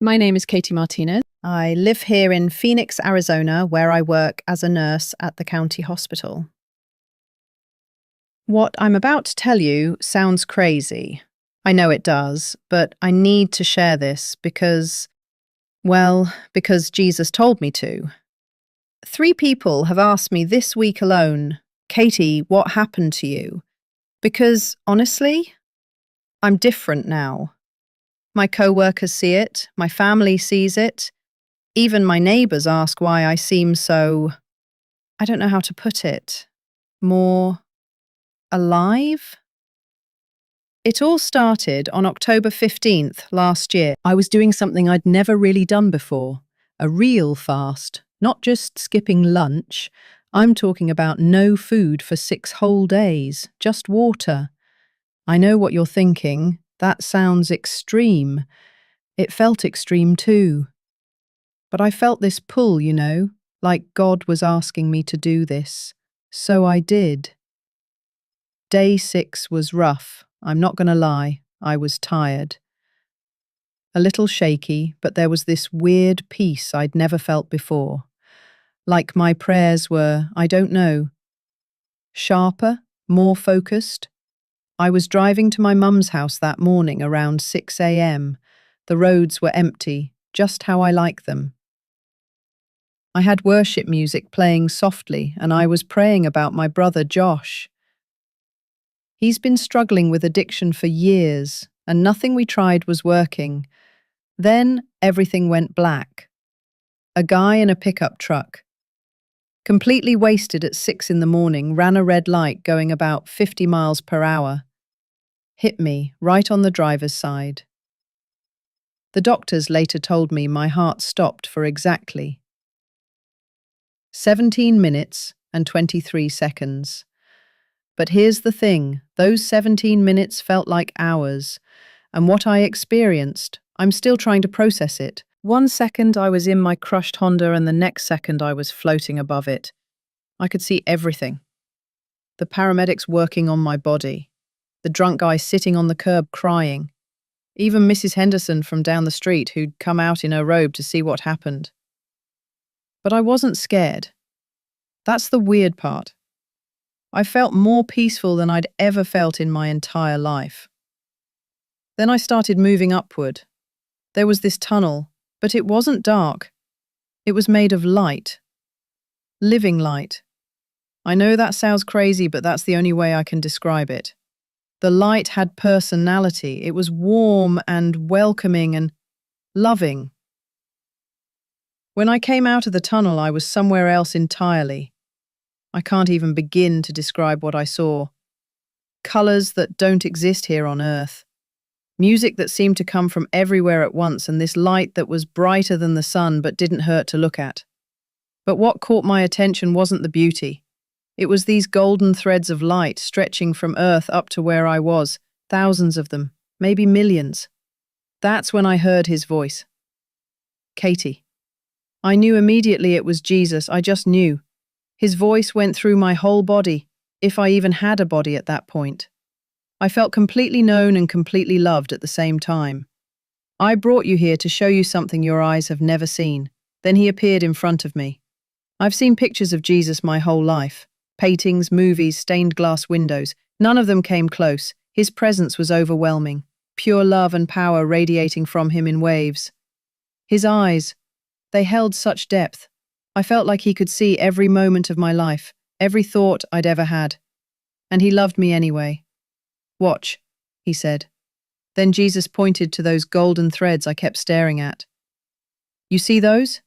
My name is Katie Martinez. I live here in Phoenix, Arizona, where I work as a nurse at the county hospital. What I'm about to tell you sounds crazy. I know it does, but I need to share this because Jesus told me to. 3 people have asked me this week alone, Katie, what happened to you? Because, honestly, I'm different now. My co-workers see it, my family sees it, even my neighbors ask why I seem so, I don't know how to put it, more alive? It all started on October 15th last year. I was doing something I'd never really done before, a real fast, not just skipping lunch. I'm talking about no food for 6 whole days, just water. I know what you're thinking. That sounds extreme. It felt extreme too. But I felt this pull, like God was asking me to do this. So I did. Day 6 was rough. I'm not going to lie. I was tired. A little shaky, but there was this weird peace I'd never felt before. Like my prayers were, I don't know, sharper, more focused. I was driving to my mum's house that morning around 6 a.m. The roads were empty, just how I like them. I had worship music playing softly, and I was praying about my brother Josh. He's been struggling with addiction for years, and nothing we tried was working. Then everything went black. A guy in a pickup truck, completely wasted at 6 in the morning, ran a red light going about 50 miles per hour. Hit me right on the driver's side. The doctors later told me my heart stopped for exactly 17 minutes and 23 seconds. But here's the thing, those 17 minutes felt like hours, and what I experienced, I'm still trying to process it. 1 second I was in my crushed Honda and the next second I was floating above it. I could see everything. The paramedics working on my body, the drunk guy sitting on the curb crying, even Mrs. Henderson from down the street who'd come out in her robe to see what happened. But I wasn't scared. That's the weird part. I felt more peaceful than I'd ever felt in my entire life. Then I started moving upward. There was this tunnel, but it wasn't dark. It was made of light. Living light. I know that sounds crazy, but that's the only way I can describe it. The light had personality. It was warm and welcoming and loving. When I came out of the tunnel, I was somewhere else entirely. I can't even begin to describe what I saw. Colors that don't exist here on Earth. Music that seemed to come from everywhere at once, and this light that was brighter than the sun but didn't hurt to look at. But what caught my attention wasn't the beauty. It was these golden threads of light stretching from Earth up to where I was, thousands of them, maybe millions. That's when I heard his voice. Katie. I knew immediately it was Jesus, I just knew. His voice went through my whole body, if I even had a body at that point. I felt completely known and completely loved at the same time. I brought you here to show you something your eyes have never seen. Then he appeared in front of me. I've seen pictures of Jesus my whole life. Paintings, movies, stained glass windows. None of them came close. His presence was overwhelming. Pure love and power radiating from him in waves. His eyes, they held such depth. I felt like he could see every moment of my life, every thought I'd ever had. And he loved me anyway. Watch, he said. Then Jesus pointed to those golden threads I kept staring at. You see those?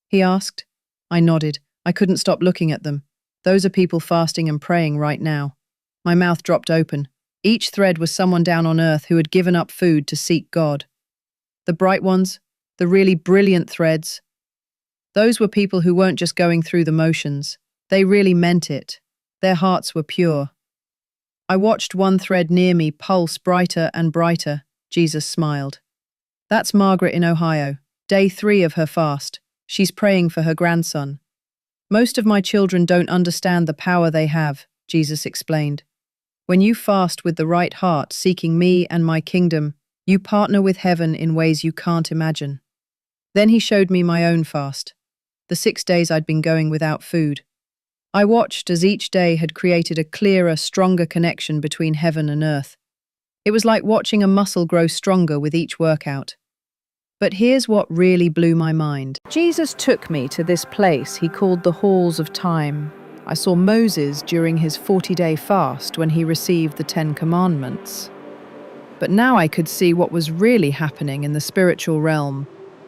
He asked. I nodded. I couldn't stop looking at them. Those are people fasting and praying right now. My mouth dropped open. Each thread was someone down on earth who had given up food to seek God. The bright ones, the really brilliant threads, those were people who weren't just going through the motions. They really meant it. Their hearts were pure. I watched one thread near me pulse brighter and brighter. Jesus smiled. That's Margaret in Ohio. Day 3 of her fast. She's praying for her grandson. Most of my children don't understand the power they have, Jesus explained. When you fast with the right heart, seeking me and my kingdom, you partner with heaven in ways you can't imagine. Then he showed me my own fast, the 6 days I'd been going without food. I watched as each day had created a clearer, stronger connection between heaven and earth. It was like watching a muscle grow stronger with each workout. But here's what really blew my mind. Jesus took me to this place he called the Halls of Time. I saw Moses during his 40-day fast when he received the 10 Commandments. But now I could see what was really happening in the spiritual realm.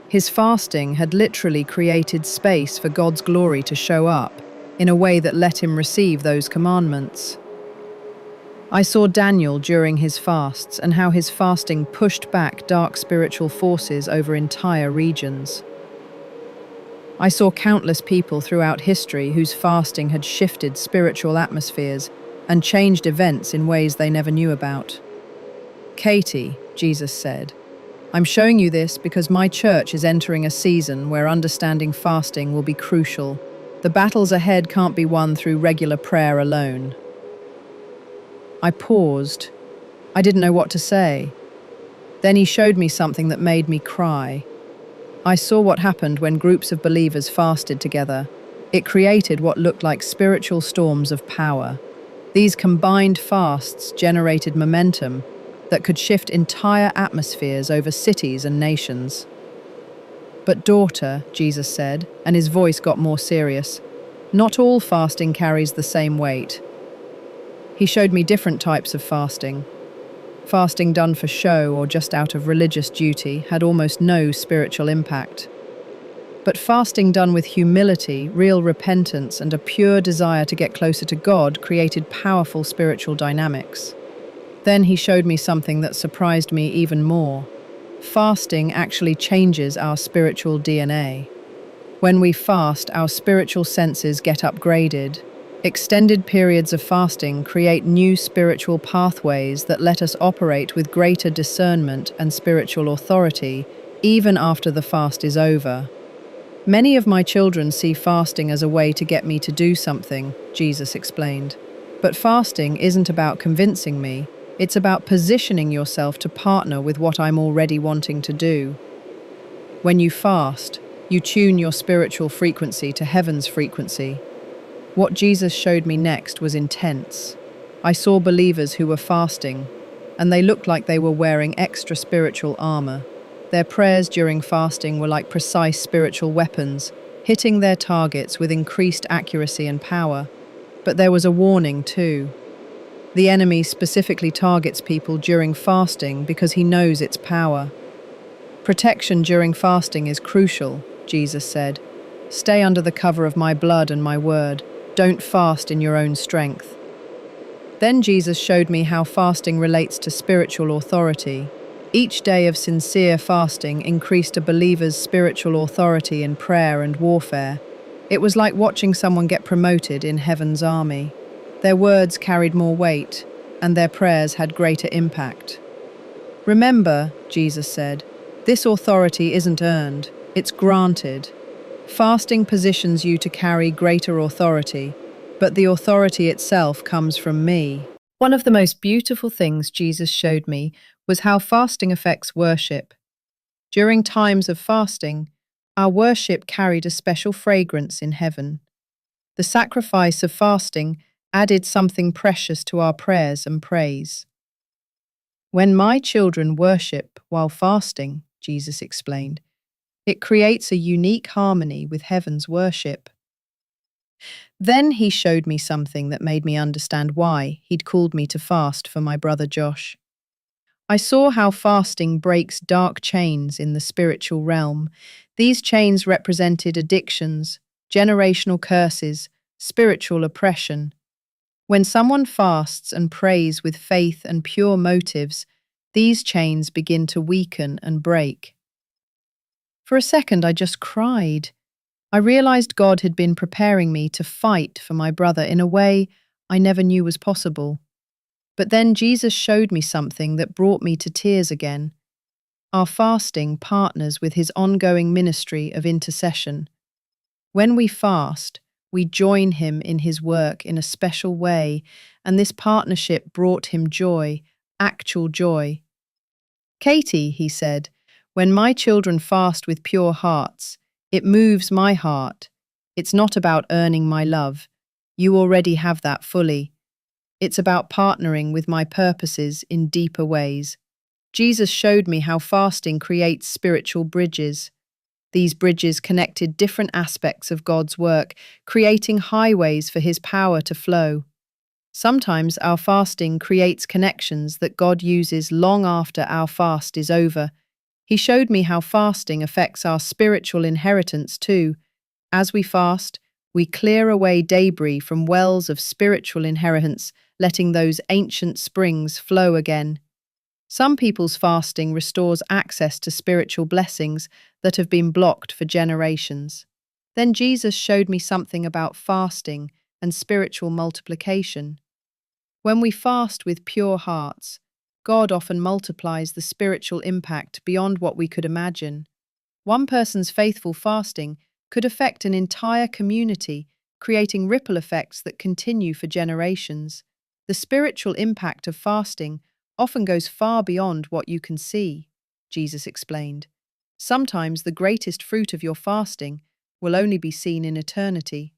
His fasting had literally created space for God's glory to show up in a way that let him receive those commandments. I saw Daniel during his fasts and how his fasting pushed back dark spiritual forces over entire regions. I saw countless people throughout history whose fasting had shifted spiritual atmospheres and changed events in ways they never knew about. Katie, Jesus said, I'm showing you this because my church is entering a season where understanding fasting will be crucial. The battles ahead can't be won through regular prayer alone. I paused. I didn't know what to say. Then he showed me something that made me cry. I saw what happened when groups of believers fasted together. It created what looked like spiritual storms of power. These combined fasts generated momentum that could shift entire atmospheres over cities and nations. But daughter, Jesus said, and his voice got more serious, not all fasting carries the same weight. He showed me different types of fasting. Fasting done for show or just out of religious duty had almost no spiritual impact. But fasting done with humility, real repentance, and a pure desire to get closer to God created powerful spiritual dynamics. Then he showed me something that surprised me even more. Fasting actually changes our spiritual DNA. When we fast, our spiritual senses get upgraded. Extended periods of fasting create new spiritual pathways that let us operate with greater discernment and spiritual authority, even after the fast is over. Many of my children see fasting as a way to get me to do something, Jesus explained. But fasting isn't about convincing me. It's about positioning yourself to partner with what I'm already wanting to do. When you fast, you tune your spiritual frequency to heaven's frequency. What Jesus showed me next was intense. I saw believers who were fasting, and they looked like they were wearing extra spiritual armor. Their prayers during fasting were like precise spiritual weapons, hitting their targets with increased accuracy and power. But there was a warning too. The enemy specifically targets people during fasting because he knows its power. Protection during fasting is crucial, Jesus said. Stay under the cover of my blood and my word. Don't fast in your own strength. Then Jesus showed me how fasting relates to spiritual authority. Each day of sincere fasting increased a believer's spiritual authority in prayer and warfare. It was like watching someone get promoted in heaven's army. Their words carried more weight, and their prayers had greater impact. Remember, Jesus said, this authority isn't earned, it's granted. Fasting positions you to carry greater authority, but the authority itself comes from me. One of the most beautiful things Jesus showed me was how fasting affects worship. During times of fasting, our worship carried a special fragrance in heaven. The sacrifice of fasting added something precious to our prayers and praise. When my children worship while fasting, Jesus explained, it creates a unique harmony with heaven's worship. Then he showed me something that made me understand why he'd called me to fast for my brother Josh. I saw how fasting breaks dark chains in the spiritual realm. These chains represented addictions, generational curses, spiritual oppression. When someone fasts and prays with faith and pure motives, these chains begin to weaken and break. For a second, I just cried. I realized God had been preparing me to fight for my brother in a way I never knew was possible. But then Jesus showed me something that brought me to tears again. Our fasting partners with his ongoing ministry of intercession. When we fast, we join him in his work in a special way, and this partnership brought him joy, actual joy. Katie, he said, When my children fast with pure hearts, it moves my heart. It's not about earning my love. You already have that fully. It's about partnering with my purposes in deeper ways. Jesus showed me how fasting creates spiritual bridges. These bridges connected different aspects of God's work, creating highways for His power to flow. Sometimes our fasting creates connections that God uses long after our fast is over. He showed me how fasting affects our spiritual inheritance too. As we fast, we clear away debris from wells of spiritual inheritance, letting those ancient springs flow again. Some people's fasting restores access to spiritual blessings that have been blocked for generations. Then Jesus showed me something about fasting and spiritual multiplication. When we fast with pure hearts, God often multiplies the spiritual impact beyond what we could imagine. One person's faithful fasting could affect an entire community, creating ripple effects that continue for generations. The spiritual impact of fasting often goes far beyond what you can see, Jesus explained. Sometimes the greatest fruit of your fasting will only be seen in eternity.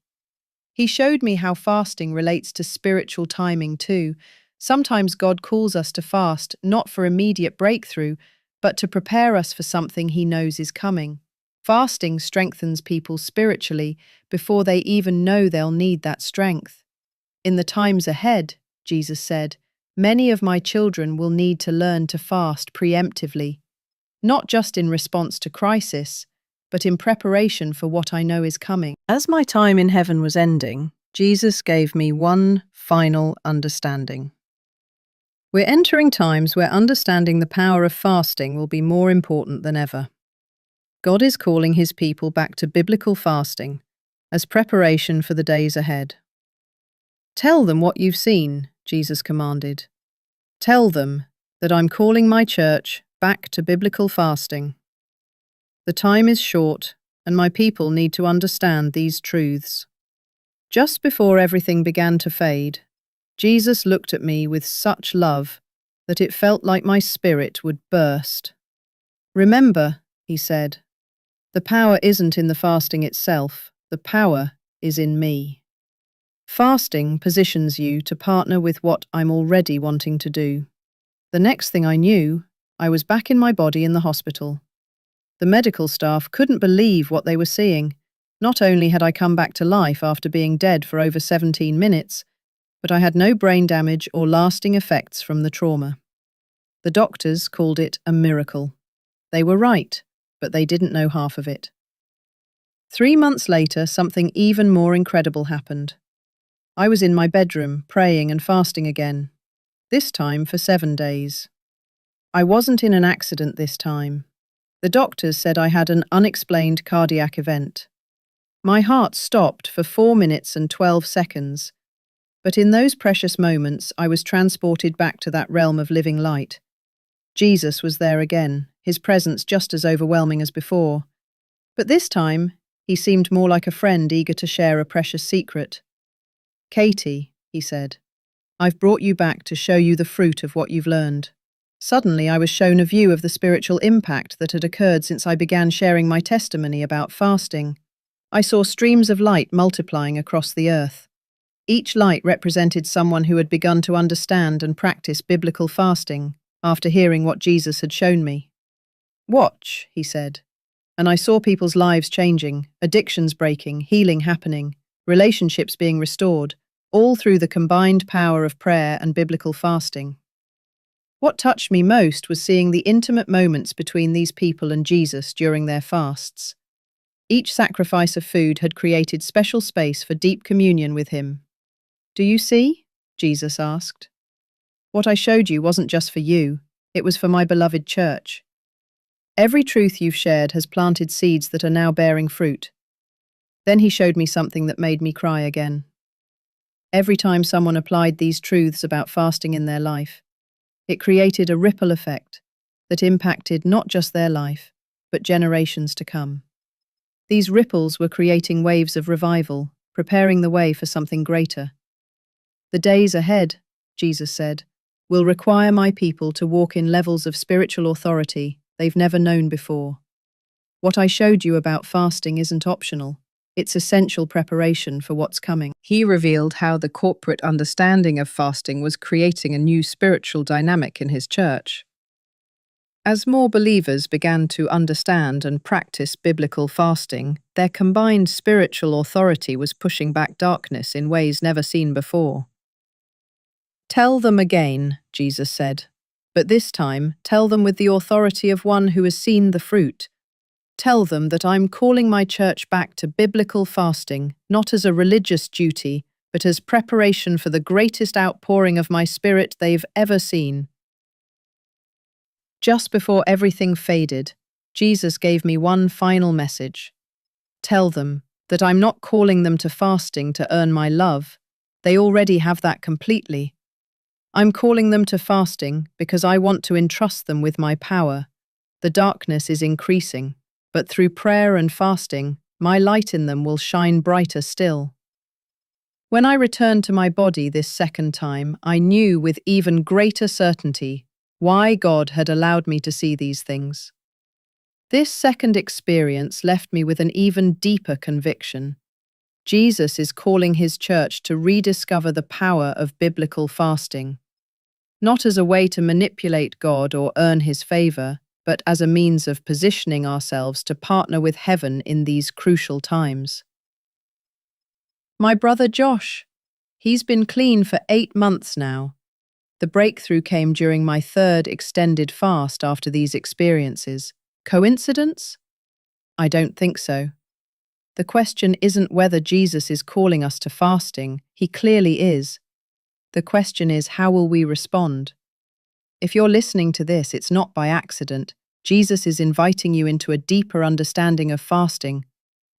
He showed me how fasting relates to spiritual timing too. Sometimes God calls us to fast not for immediate breakthrough, but to prepare us for something He knows is coming. Fasting strengthens people spiritually before they even know they'll need that strength. In the times ahead, Jesus said, many of my children will need to learn to fast preemptively, not just in response to crisis, but in preparation for what I know is coming. As my time in heaven was ending, Jesus gave me one final understanding. We're entering times where understanding the power of fasting will be more important than ever. God is calling His people back to biblical fasting as preparation for the days ahead. Tell them what you've seen, Jesus commanded. Tell them that I'm calling my church back to biblical fasting. The time is short, and my people need to understand these truths. Just before everything began to fade, Jesus looked at me with such love that it felt like my spirit would burst. Remember, He said, the power isn't in the fasting itself, the power is in me. Fasting positions you to partner with what I'm already wanting to do. The next thing I knew, I was back in my body in the hospital. The medical staff couldn't believe what they were seeing. Not only had I come back to life after being dead for over 17 minutes, but I had no brain damage or lasting effects from the trauma. The doctors called it a miracle. They were right, but they didn't know half of it. 3 months later, something even more incredible happened. I was in my bedroom, praying and fasting again, this time for 7 days. I wasn't in an accident this time. The doctors said I had an unexplained cardiac event. My heart stopped for 4 minutes and 12 seconds, but in those precious moments I was transported back to that realm of living light. Jesus was there again, His presence just as overwhelming as before. But this time, He seemed more like a friend eager to share a precious secret. Katie, He said, I've brought you back to show you the fruit of what you've learned. Suddenly I was shown a view of the spiritual impact that had occurred since I began sharing my testimony about fasting. I saw streams of light multiplying across the earth. Each light represented someone who had begun to understand and practice biblical fasting after hearing what Jesus had shown me. Watch, He said, and I saw people's lives changing, addictions breaking, healing happening, relationships being restored, all through the combined power of prayer and biblical fasting. What touched me most was seeing the intimate moments between these people and Jesus during their fasts. Each sacrifice of food had created special space for deep communion with Him. Do you see? Jesus asked. What I showed you wasn't just for you, it was for my beloved church. Every truth you've shared has planted seeds that are now bearing fruit. Then He showed me something that made me cry again. Every time someone applied these truths about fasting in their life, it created a ripple effect that impacted not just their life, but generations to come. These ripples were creating waves of revival, preparing the way for something greater. The days ahead, Jesus said, will require my people to walk in levels of spiritual authority they've never known before. What I showed you about fasting isn't optional. It's essential preparation for what's coming. He revealed how the corporate understanding of fasting was creating a new spiritual dynamic in his church. As more believers began to understand and practice biblical fasting, their combined spiritual authority was pushing back darkness in ways never seen before. "Tell them again," Jesus said, "but this time tell them with the authority of one who has seen the fruit. Tell them that I'm calling my church back to biblical fasting, not as a religious duty, but as preparation for the greatest outpouring of my Spirit they've ever seen." Just before everything faded, Jesus gave me one final message. Tell them that I'm not calling them to fasting to earn my love. They already have that completely. I'm calling them to fasting because I want to entrust them with my power. The darkness is increasing, but through prayer and fasting, my light in them will shine brighter still. When I returned to my body this second time, I knew with even greater certainty why God had allowed me to see these things. This second experience left me with an even deeper conviction. Jesus is calling his church to rediscover the power of biblical fasting, not as a way to manipulate God or earn his favor, but as a means of positioning ourselves to partner with heaven in these crucial times. My brother Josh, he's been clean for 8 months now. The breakthrough came during my third extended fast after these experiences. Coincidence? I don't think so. The question isn't whether Jesus is calling us to fasting. He clearly is. The question is, how will we respond? If you're listening to this, it's not by accident. Jesus is inviting you into a deeper understanding of fasting,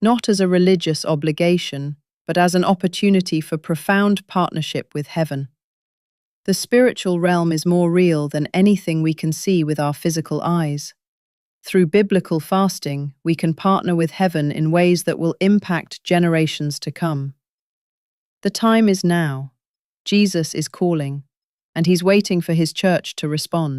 not as a religious obligation, but as an opportunity for profound partnership with heaven. The spiritual realm is more real than anything we can see with our physical eyes. Through biblical fasting, we can partner with heaven in ways that will impact generations to come. The time is now. Jesus is calling, and he's waiting for his church to respond.